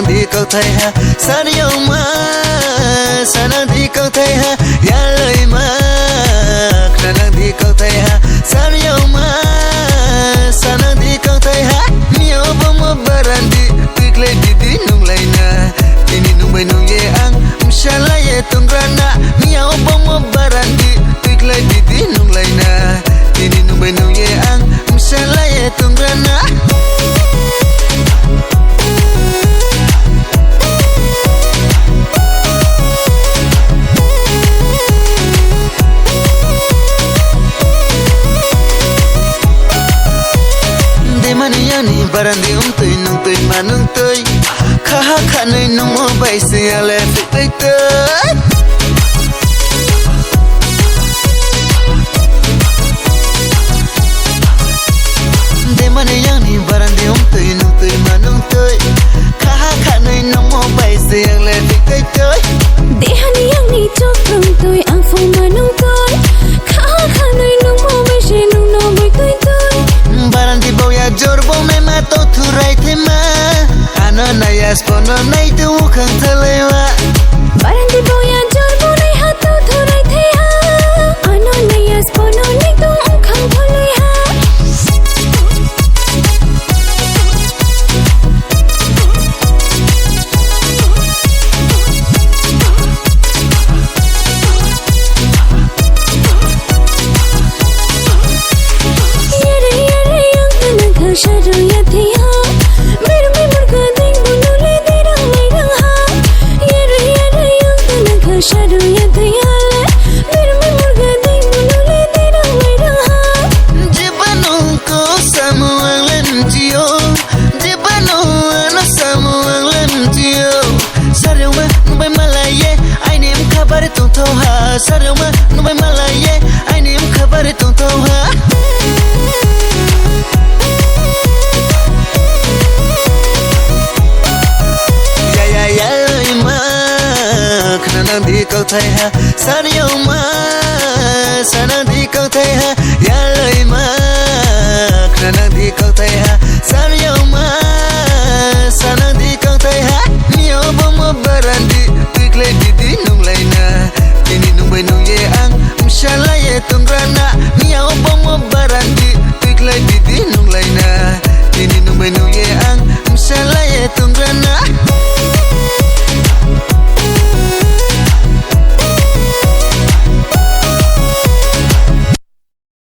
đi câu thầy ha san yêu mà san đi câu thầy ha ya lời mà nan đi câu thầy ha san yêu mà san đi câu thầy ha miêu bom barandi tikle di nung laina ini nung bay nung ye ang mshala ye tungrana miêu bom barandi tikle di nung laina ini nung bay nung ye ang mshala ye tungrana Maniani barandi tui nung tui manung tui kha kha nei nung mo bai se ale fit tui de maniani barandi tui nung tui manung tui kha kha nei nung mo bai se ale fit tui de hani yang ni chok nung tui ang fu manung tui kha kha nei nung mo bai se nung no bai tui tui barandi boya jorbo me mato thurai thema ano naya spono nai tu khang thalewa barandi boya jorbo nai hato thurai the ha ano naya spono nai tu khang thalai ha shadow ya the ha mere me murga ding bulu le de rang mai rang ha ye re yang tan kha shadow ya the ha mere me murga ding bulu le de rang mai rang ha jibanu ko samuang len jio jibanu ana samuang len jio sarwa nubai malaye ai nim khabar tu tho ha sarwa nubai malaye ai nim khabar tu tho ha đi câu thầy ha san yêu mà san đi câu thầy ha ya lời mà nan đi câu thầy ha san yêu mà san đi câu thầy ha miêu bom barandi tikle di nung laina ini nung bay nung ye ang mshala ye tungrana miêu bom barandi tikle di nung laina ini nung bay nung ye ang mshala ye tungrana